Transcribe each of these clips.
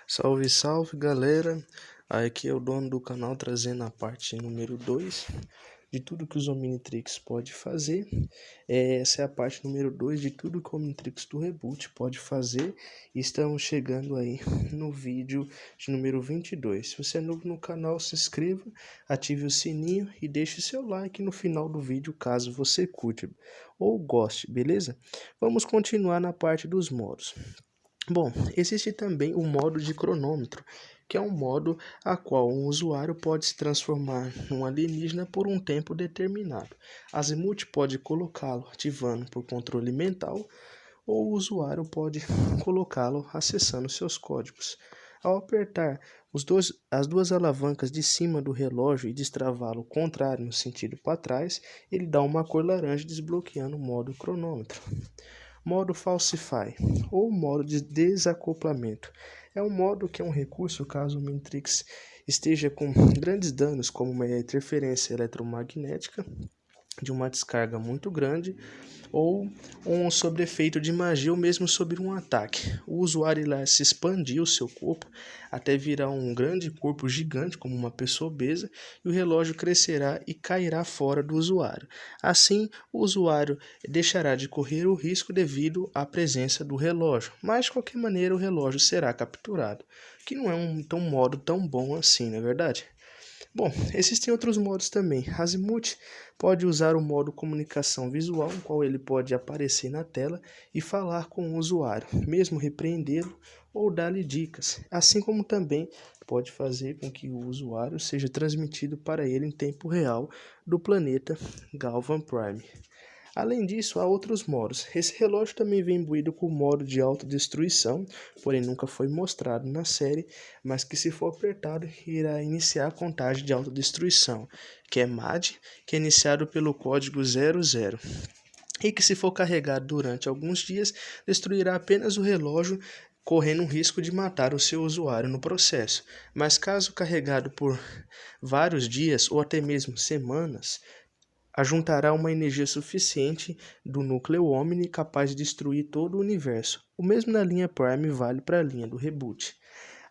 Salve, salve galera! Aqui é o dono do canal trazendo a parte número 2 de tudo que os Omnitrix pode fazer. Essa é a parte número 2 de tudo que o Omnitrix do Reboot pode fazer. E estamos chegando aí no vídeo de número 22. Se você é novo no canal, se inscreva, ative o sininho e deixe seu like no final do vídeo caso você curte ou goste, beleza? Vamos continuar na parte dos modos. Bom, existe também o modo de cronômetro, que é um modo a qual um usuário pode se transformar num alienígena por um tempo determinado. Azimuth pode colocá-lo ativando por controle mental, ou o usuário pode colocá-lo acessando seus códigos. Ao apertar as duas alavancas de cima do relógio e destravá-lo contrário no sentido para trás, ele dá uma cor laranja desbloqueando o modo cronômetro. Modo Falsify, ou modo de desacoplamento. É um modo que é um recurso caso o Omnitrix esteja com grandes danos, como uma interferência eletromagnética de uma descarga muito grande, ou um sobrefeito de magia ou mesmo sobre um ataque. O usuário irá se expandir o seu corpo até virar um grande corpo gigante como uma pessoa obesa e o relógio crescerá e cairá fora do usuário. Assim, o usuário deixará de correr o risco devido à presença do relógio, mas de qualquer maneira o relógio será capturado, que não é um modo tão bom assim, não é verdade? Bom, existem outros modos também. Azimuth pode usar o modo comunicação visual, no qual ele pode aparecer na tela e falar com o usuário, mesmo repreendê-lo ou dar-lhe dicas, assim como também pode fazer com que o usuário seja transmitido para ele em tempo real do planeta Galvan Prime. Além disso, há outros modos. Esse relógio também vem imbuído com o modo de autodestruição, porém nunca foi mostrado na série, mas que se for apertado irá iniciar a contagem de autodestruição, que é MAD, que é iniciado pelo código 00. E que se for carregado durante alguns dias, destruirá apenas o relógio, correndo o risco de matar o seu usuário no processo. Mas caso carregado por vários dias ou até mesmo semanas, ajuntará uma energia suficiente do núcleo Omni capaz de destruir todo o universo. O mesmo na linha Prime vale para a linha do Reboot.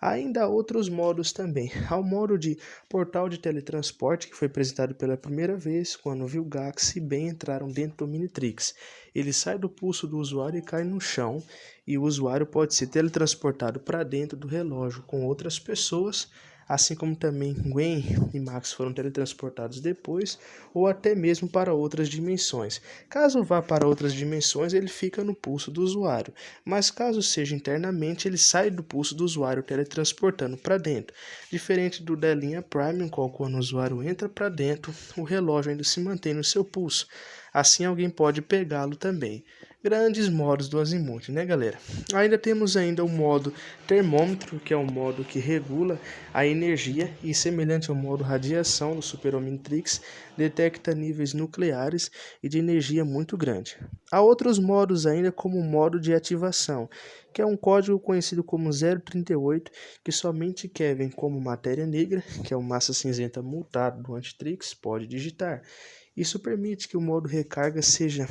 Ainda há outros modos também. Há o modo de portal de teletransporte, que foi apresentado pela primeira vez quando Vilgax e Ben entraram dentro do Omnitrix. Ele sai do pulso do usuário e cai no chão, e o usuário pode ser teletransportado para dentro do relógio com outras pessoas, assim como também Gwen e Max foram teletransportados depois, ou até mesmo para outras dimensões. Caso vá para outras dimensões, ele fica no pulso do usuário, mas caso seja internamente, ele sai do pulso do usuário teletransportando para dentro. Diferente do da linha Prime, em qual quando o usuário entra para dentro, o relógio ainda se mantém no seu pulso. Assim alguém pode pegá-lo também. Grandes modos do Azimuth, né galera? Ainda temos o modo termômetro, que é o modo que regula a energia e, semelhante ao modo radiação do Super Omnitrix, detecta níveis nucleares e de energia muito grande. Há outros modos ainda, como o modo de ativação, que é um código conhecido como 038, que somente Kevin, como matéria negra, que é o massa cinzenta multado do Antitrix, pode digitar. Isso permite que o modo recarga seja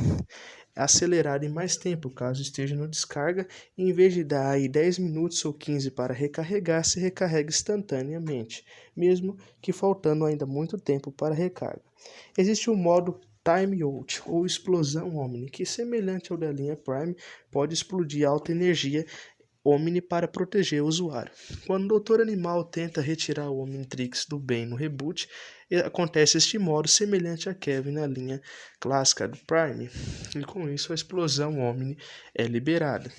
acelerado em mais tempo, caso esteja no descarga, e em vez de dar aí 10 minutos ou 15 para recarregar, se recarrega instantaneamente, mesmo que faltando ainda muito tempo para recarga. Existe o modo Time Out, ou explosão Omni, que semelhante ao da linha Prime, pode explodir alta energia Omni para proteger o usuário. Quando o Dr. Animal tenta retirar o Omnitrix do bem no reboot, acontece este modo semelhante a Kevin na linha clássica do Prime, e com isso a explosão Omni é liberada.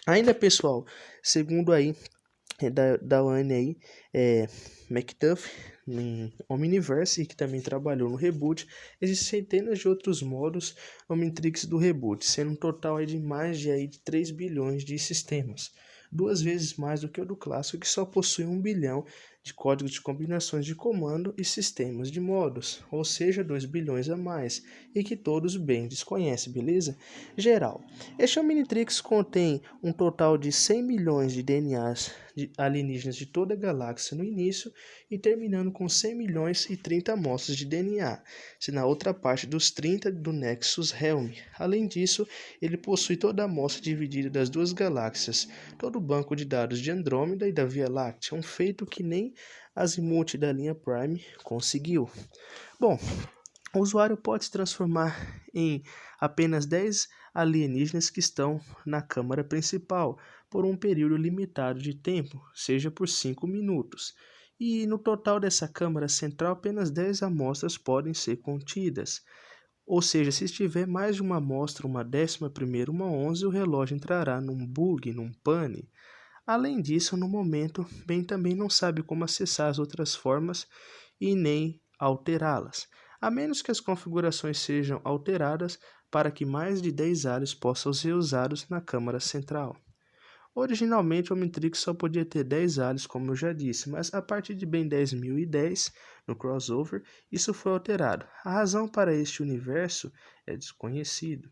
Ainda pessoal, segundo aí da Anne aí, McDuff, em Omniverse, que também trabalhou no Reboot, existem centenas de outros modos Omnitrix do Reboot, sendo um total aí de mais de 3 bilhões de sistemas, 2 vezes mais do que o do clássico, que só possui 1 bilhão de códigos de combinações de comando e sistemas de modos, ou seja, 2 bilhões a mais, e que todos bem desconhecem, beleza? Geral. Este Omnitrix contém um total de 100 milhões de DNAs de alienígenas de toda a galáxia no início e terminando com 100 milhões e 30 amostras de DNA, se na outra parte dos 30 do Nexus Helm. Além disso, ele possui toda a amostra dividida das duas galáxias, todo o banco de dados de Andrômeda e da Via Láctea, um feito que nem Azimuth da linha Prime conseguiu. Bom, o usuário pode se transformar em apenas 10 alienígenas que estão na câmara principal por um período limitado de tempo, seja por 5 minutos. E no total dessa câmara central, apenas 10 amostras podem ser contidas. Ou seja, se estiver mais de uma amostra, uma 11ª, uma 11, o relógio entrará num bug, num pane. Além disso, no momento, Ben também não sabe como acessar as outras formas e nem alterá-las, a menos que as configurações sejam alteradas para que mais de 10 alhos possam ser usados na câmara central. Originalmente, o Omnitrix só podia ter 10 alhos, como eu já disse, mas a partir de Ben 10.010, no crossover, isso foi alterado. A razão para este universo é desconhecido.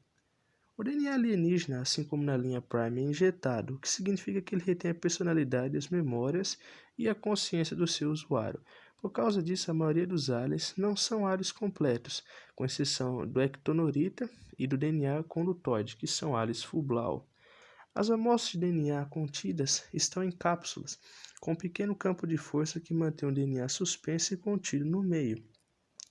O DNA alienígena, assim como na linha Prime, é injetado, o que significa que ele retém a personalidade, as memórias e a consciência do seu usuário. Por causa disso, a maioria dos aliens não são aliens completos, com exceção do Ectonorita e do DNA condutoide, que são aliens full-blau. As amostras de DNA contidas estão em cápsulas, com um pequeno campo de força que mantém o DNA suspenso e contido no meio,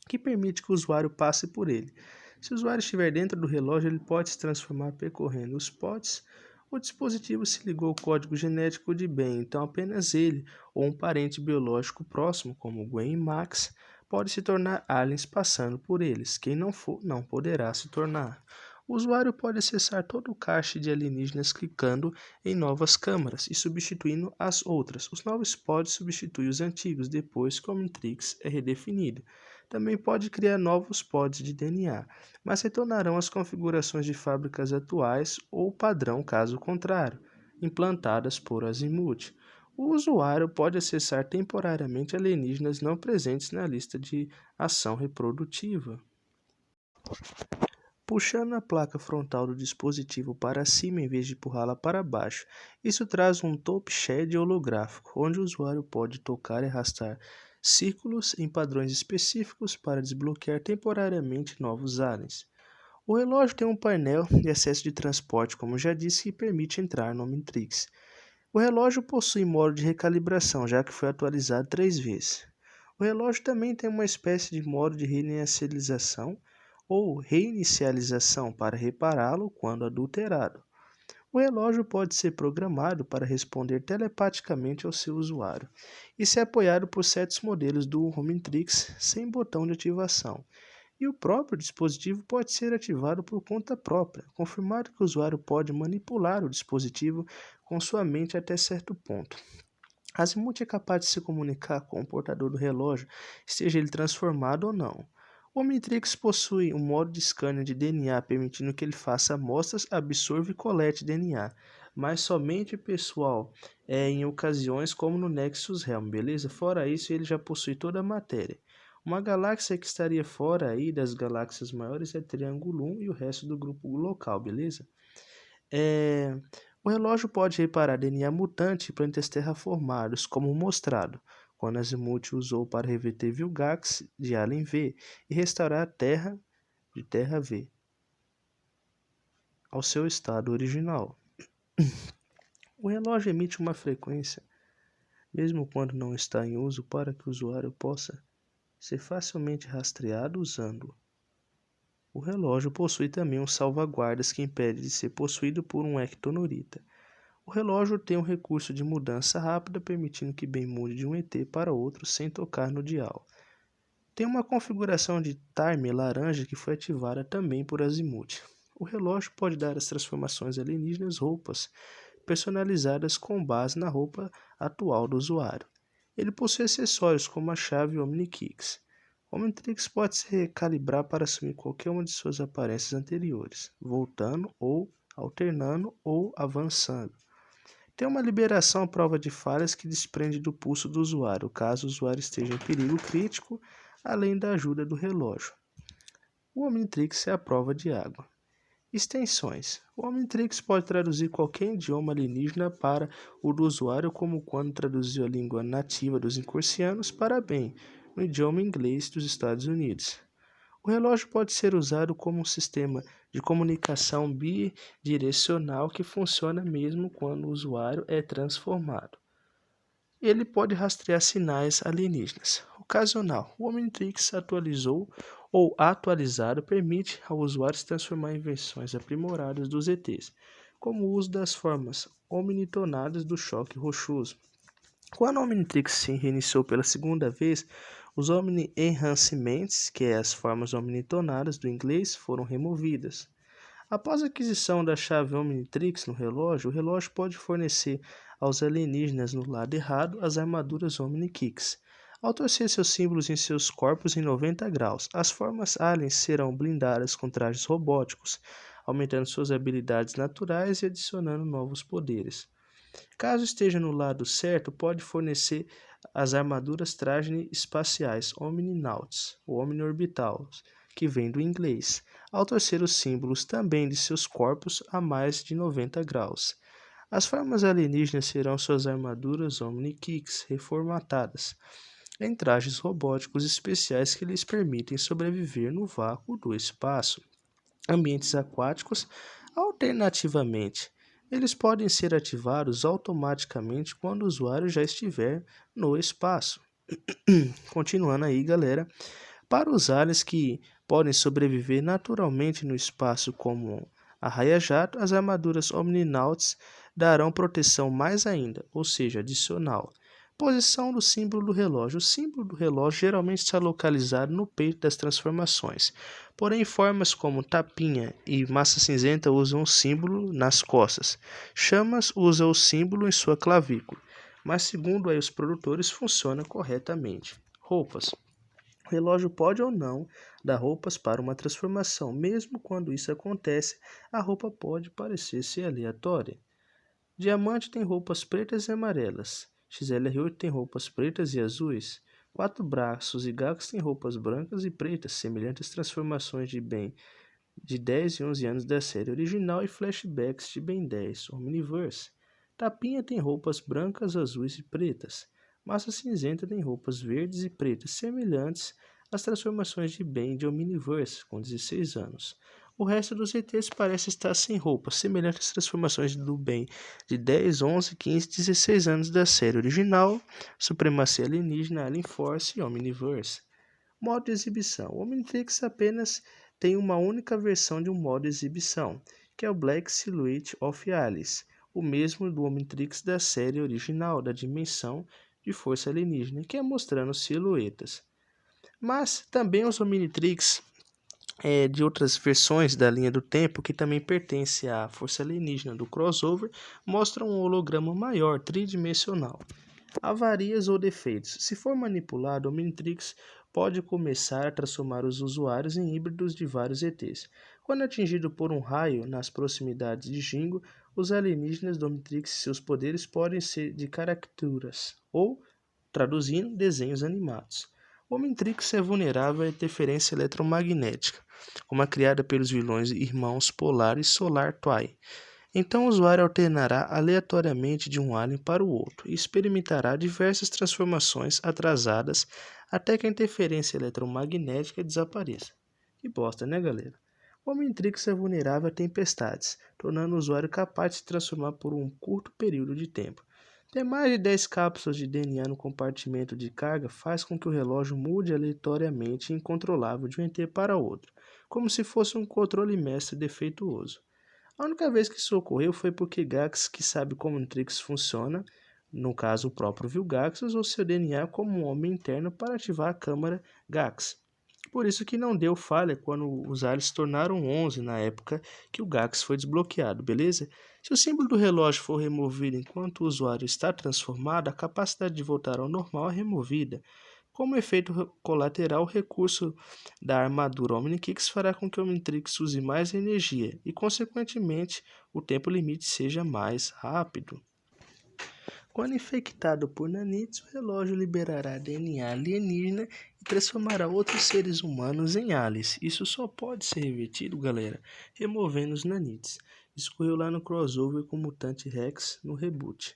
que permite que o usuário passe por ele. Se o usuário estiver dentro do relógio, ele pode se transformar percorrendo os pods. O dispositivo se ligou ao código genético de Ben, então apenas ele ou um parente biológico próximo, como Gwen e Max, pode se tornar aliens passando por eles. Quem não for, não poderá se tornar. O usuário pode acessar todo o cache de alienígenas clicando em novas câmaras e substituindo as outras. Os novos pods substituem os antigos depois que o Omnitrix é redefinido. Também pode criar novos pods de DNA, mas retornarão às configurações de fábricas atuais ou padrão caso contrário, implantadas por Azimuth. O usuário pode acessar temporariamente alienígenas não presentes na lista de ação reprodutiva. Puxando a placa frontal do dispositivo para cima em vez de empurrá-la para baixo, isso traz um top shed holográfico, onde o usuário pode tocar e arrastar círculos em padrões específicos para desbloquear temporariamente novos aliens. O relógio tem um painel de acesso de transporte, como já disse, que permite entrar no Omnitrix. O relógio possui modo de recalibração, já que foi atualizado 3 vezes. O relógio também tem uma espécie de modo de reinicialização ou reinicialização para repará-lo quando adulterado. O relógio pode ser programado para responder telepaticamente ao seu usuário e ser apoiado por certos modelos do Omnitrix sem botão de ativação. E o próprio dispositivo pode ser ativado por conta própria, confirmado que o usuário pode manipular o dispositivo com sua mente até certo ponto. Azimuth é capaz de se comunicar com o portador do relógio, seja ele transformado ou não. O Omnitrix possui um modo de scanner de DNA, permitindo que ele faça amostras, absorva e colete DNA, mas somente pessoal, em ocasiões como no Nexus Helm, beleza? Fora isso, ele já possui toda a matéria. Uma galáxia que estaria fora aí das galáxias maiores é Triângulo 1 e o resto do grupo local, beleza? O relógio pode reparar DNA mutante em planetas terraformados, como mostrado, quando Azimuth usou para reverter Vilgax de Alien V e restaurar a Terra de Terra V ao seu estado original. O relógio emite uma frequência, mesmo quando não está em uso, para que o usuário possa ser facilmente rastreado usando-o. O relógio possui também um salvaguardas que impede de ser possuído por um Ectonorita. O relógio tem um recurso de mudança rápida, permitindo que Ben mude de um ET para outro sem tocar no dial. Tem uma configuração de timer laranja que foi ativada também por Azimuth. O relógio pode dar às transformações alienígenas roupas personalizadas com base na roupa atual do usuário. Ele possui acessórios como a chave Omnikix. O Omnitrix pode se recalibrar para assumir qualquer uma de suas aparências anteriores, voltando ou alternando ou avançando. Tem uma liberação à prova de falhas que desprende do pulso do usuário, caso o usuário esteja em perigo crítico, além da ajuda do relógio. O Omnitrix é a prova de água. Extensões. O Omnitrix pode traduzir qualquer idioma alienígena para o do usuário, como quando traduziu a língua nativa dos incursianos para bem, no idioma inglês dos Estados Unidos. O relógio pode ser usado como um sistema de comunicação bidirecional que funciona mesmo quando o usuário é transformado. Ele pode rastrear sinais alienígenas. Ocasional. O Omnitrix atualizou ou atualizado permite ao usuário se transformar em versões aprimoradas dos ETs, como o uso das formas omnitonadas do choque rochoso. Quando o Omnitrix se reiniciou pela segunda vez, os Omni Enhancements, que é as formas omnitonadas do inglês, foram removidas. Após a aquisição da chave Omnitrix no relógio, o relógio pode fornecer aos alienígenas no lado errado as armaduras Omnikicks. Ao torcer seus símbolos em seus corpos em 90 graus, as formas aliens serão blindadas com trajes robóticos, aumentando suas habilidades naturais e adicionando novos poderes. Caso esteja no lado certo, pode fornecer as armaduras traje espaciais Omninauts ou Omniorbitais, que vem do inglês, ao torcer os símbolos também de seus corpos a mais de 90 graus. As formas alienígenas serão suas armaduras Omnikicks reformatadas, em trajes robóticos especiais que lhes permitem sobreviver no vácuo do espaço. Ambientes aquáticos, alternativamente, eles podem ser ativados automaticamente quando o usuário já estiver no espaço. Continuando aí, galera, para os aliens que podem sobreviver naturalmente no espaço como a raia-jato, as armaduras Omninauts darão proteção mais ainda, ou seja, adicional. Posição do símbolo do relógio. O símbolo do relógio geralmente está localizado no peito das transformações. Porém, formas como Tapinha e Massa Cinzenta usam o símbolo nas costas. Chamas usa o símbolo em sua clavícula. Mas, segundo aí os produtores, funciona corretamente. Roupas. O relógio pode ou não dar roupas para uma transformação. Mesmo quando isso acontece, a roupa pode parecer ser aleatória. Diamante tem roupas pretas e amarelas. XLR8 tem roupas pretas e azuis. Quatro Braços e Gax têm roupas brancas e pretas, semelhantes às transformações de Ben de 10 e 11 anos da série original e flashbacks de Ben 10, Omniverse. Tapinha tem roupas brancas, azuis e pretas. Massa Cinzenta tem roupas verdes e pretas, semelhantes às transformações de Ben de Omniverse, com 16 anos. O resto dos ETs parece estar sem roupas, semelhantes às transformações do Ben de 10, 11, 15 e 16 anos da série original, Supremacia Alienígena, Alien Force e Omniverse. Modo de exibição. O Omnitrix apenas tem uma única versão de um modo de exibição, que é o Black Silhouette of Alice, o mesmo do Omnitrix da série original da dimensão de força alienígena, que é mostrando silhuetas. Mas também os Omnitrix de outras versões da linha do tempo, que também pertence à força alienígena do crossover, mostram um holograma maior, tridimensional. Avarias ou defeitos. Se for manipulado, o Omnitrix pode começar a transformar os usuários em híbridos de vários ETs. Quando atingido por um raio nas proximidades de Jingo, os alienígenas do Omnitrix e seus poderes podem ser de caricaturas, ou, traduzindo, desenhos animados. O Omnitrix é vulnerável à interferência eletromagnética, como a criada pelos vilões irmãos Polar e Solar Twin. Então o usuário alternará aleatoriamente de um alien para o outro e experimentará diversas transformações atrasadas até que a interferência eletromagnética desapareça. Que bosta, né, galera? O Omnitrix é vulnerável a tempestades, tornando o usuário capaz de se transformar por um curto período de tempo. Ter mais de 10 cápsulas de DNA no compartimento de carga faz com que o relógio mude aleatoriamente e incontrolável de um ET para outro, como se fosse um controle mestre defeituoso. A única vez que isso ocorreu foi porque Gax, que sabe como o Omnitrix funciona, no caso o próprio Vilgax, usou seu DNA como um homem interno para ativar a câmara Gax. Por isso que não deu falha quando os aliens se tornaram 11 na época que o Gax foi desbloqueado, beleza? Se o símbolo do relógio for removido enquanto o usuário está transformado, a capacidade de voltar ao normal é removida. Como efeito colateral, o recurso da armadura Omnikicks fará com que o Omnitrix use mais energia e, consequentemente, o tempo limite seja mais rápido. Quando infectado por nanites, o relógio liberará DNA alienígena e transformará outros seres humanos em aliens. Isso só pode ser revertido, galera, removendo os nanites. Isso ocorreu lá no crossover com o Mutante Rex no reboot.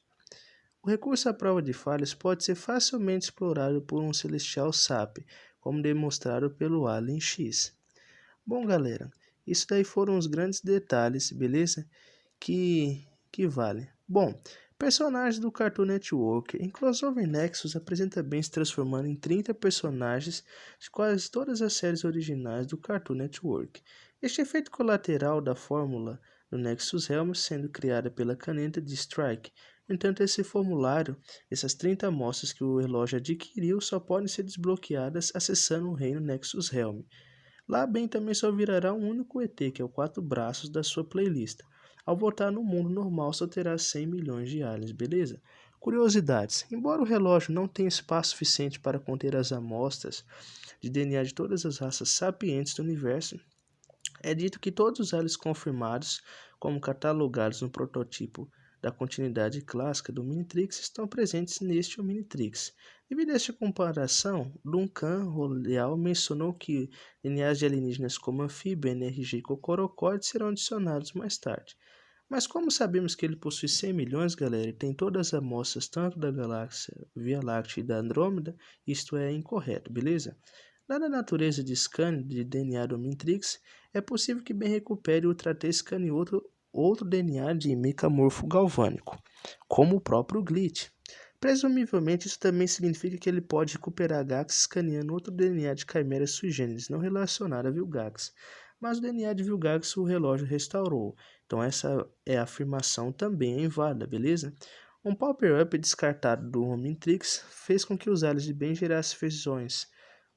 O recurso à prova de falhas pode ser facilmente explorado por um Celestial SAP, como demonstrado pelo Alien X. Bom, galera, isso daí foram os grandes detalhes, beleza? Que vale. Bom, personagens do Cartoon Network. Em Crossover Nexus apresenta bem se transformando em 30 personagens de quase todas as séries originais do Cartoon Network. Este efeito colateral da fórmula do Nexus Helm sendo criada pela caneta de Strike. No entanto, esse formulário, essas 30 amostras que o relógio adquiriu, só podem ser desbloqueadas acessando o reino Nexus Helm. Lá bem também só virará um único ET, que é o 4 braços da sua playlist. Ao voltar no mundo normal só terá 100 milhões de aliens, beleza? Curiosidades. Embora o relógio não tenha espaço suficiente para conter as amostras de DNA de todas as raças sapientes do universo, é dito que todos os aliens confirmados, como catalogados no protótipo da continuidade clássica do Omnitrix, estão presentes neste Omnitrix. Devido a esta comparação, Duncan Royal mencionou que DNAs de alienígenas como anfíbio, NRG e cocorocóide serão adicionados mais tarde. Mas como sabemos que ele possui 100 milhões, galera, e tem todas as amostras tanto da galáxia Via Láctea e da Andrômeda, isto é incorreto, beleza? Dada a natureza de scan de DNA do Omnitrix, é possível que bem recupere o Ultra T escane outro DNA de mecamorfo galvânico, como o próprio Glitch. Presumivelmente, isso também significa que ele pode recuperar Gax escaneando outro DNA de Chimera sui generis não relacionado a Vilgax. Mas o DNA de Vilgax o relógio restaurou, então essa é a afirmação também é inválida, beleza? Um power-up descartado do Omnitrix fez com que os aliens de bem gerassem versões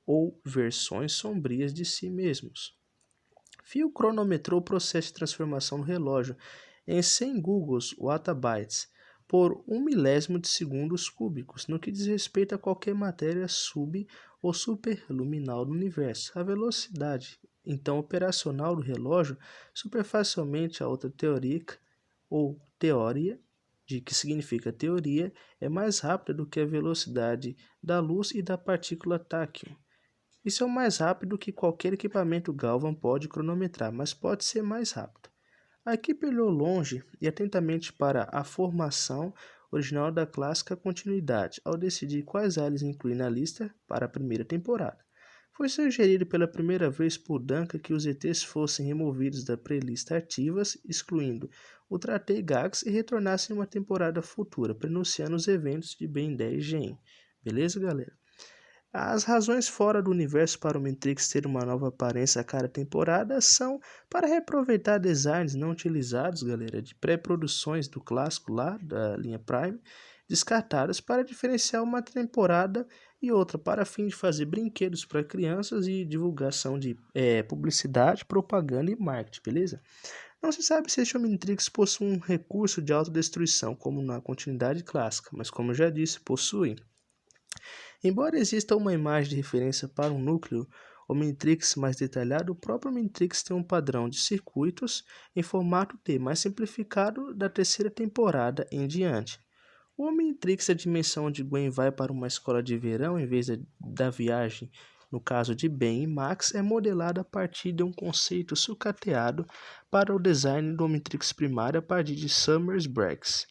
ou versões sombrias de si mesmos. Phil cronometrou o processo de transformação do relógio em 100 Googles Wattabytes por 1 milésimo de segundos cúbicos, no que diz respeito a qualquer matéria sub- ou superluminal do universo. A velocidade, então, operacional do relógio superfacialmente a outra teórica ou teoria, de que significa teoria, é mais rápida do que a velocidade da luz e da partícula táquil. Isso é o mais rápido que qualquer equipamento Galvan pode cronometrar, mas pode ser mais rápido. A equipe olhou longe e atentamente para a formação original da clássica continuidade, ao decidir quais aliens incluir na lista para a primeira temporada. Foi sugerido pela primeira vez por Duncan que os ETs fossem removidos da playlist ativas, excluindo o Tratei Gags e retornassem em uma temporada futura, prenunciando os eventos de Ben 10 Gen. Beleza, galera? As razões fora do universo para o Matrix ter uma nova aparência a cada temporada são para reaproveitar designs não utilizados, galera, de pré-produções do clássico lá, da linha Prime, descartadas para diferenciar uma temporada e outra, para fim de fazer brinquedos para crianças e divulgação de publicidade, propaganda e marketing, beleza? Não se sabe se este Omnitrix possui um recurso de autodestruição, como na continuidade clássica, mas como eu já disse, possui. Embora exista uma imagem de referência para um núcleo Omnitrix mais detalhado, o próprio Omnitrix tem um padrão de circuitos em formato T mais simplificado da terceira temporada em diante. O Omnitrix, a dimensão onde Gwen vai para uma escola de verão em vez da viagem, no caso de Ben e Max, é modelado a partir de um conceito sucateado para o design do Omnitrix primário a partir de Summers Breaks.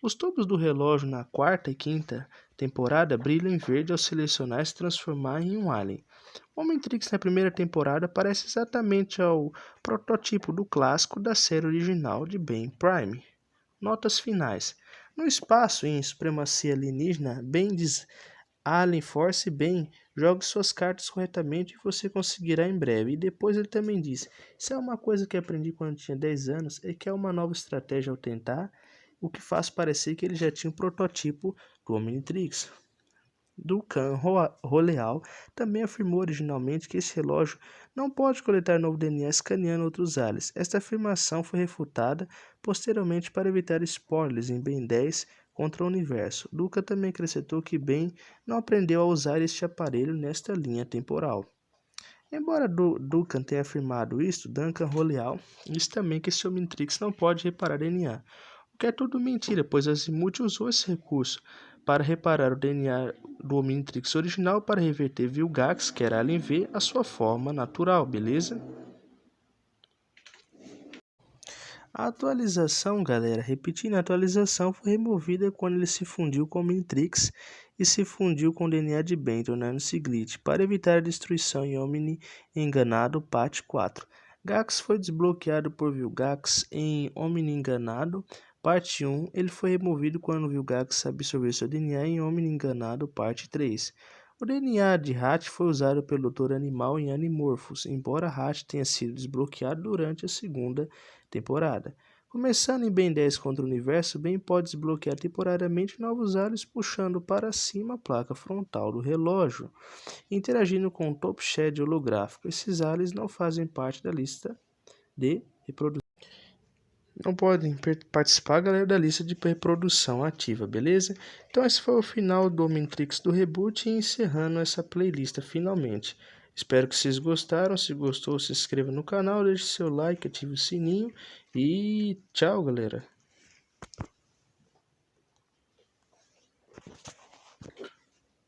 Os tubos do relógio na quarta e quinta temporada brilham em verde ao selecionar e se transformar em um alien. O Omnitrix na primeira temporada parece exatamente ao protótipo do clássico da série original de Ben Prime. Notas finais. No espaço e em supremacia alienígena, Ben diz Alien Force bem, jogue suas cartas corretamente e você conseguirá em breve. E depois ele também diz, isso é uma coisa que aprendi quando tinha 10 anos, é que é uma nova estratégia ao tentar, o que faz parecer que ele já tinha um protótipo do Omnitrix. Duncan Roleal também afirmou originalmente que esse relógio não pode coletar novo DNA escaneando outros aliens. Esta afirmação foi refutada posteriormente para evitar spoilers em Ben 10 contra o universo. Duncan também acrescentou que Ben não aprendeu a usar este aparelho nesta linha temporal. Embora Duncan tenha afirmado isto, Duncan Roleal disse também que esse Omnitrix não pode reparar DNA. O que é tudo mentira, pois Azimuth usou esse recurso para reparar o DNA do Omnitrix original para reverter Vilgax, que era Alien V, à sua forma natural, beleza? A atualização, galera, repetindo, a atualização foi removida quando ele se fundiu com o Omnitrix e se fundiu com o DNA de Ben, tornando-se Glitch, para evitar a destruição em Omni Enganado Parte 4. Gax foi desbloqueado por Vilgax em Omni Enganado Parte 1. Ele foi removido quando Vilgax absorveu seu DNA em Omni Enganado Parte 3. O DNA de Hat foi usado pelo Dr. Animal em Animorphos, embora Hat tenha sido desbloqueado durante a segunda temporada. Começando em Ben 10 contra o Universo, Ben pode desbloquear temporariamente novos aliens puxando para cima a placa frontal do relógio, interagindo com o Top Shed holográfico. Esses aliens não fazem parte da lista de reprodução. Não podem participar, galera, da lista de reprodução ativa, beleza? Então esse foi o final do Omnitrix do Reboot e encerrando essa playlist finalmente. Espero que vocês gostaram. Se gostou, se inscreva no canal, deixe seu like, ative o sininho e tchau, galera.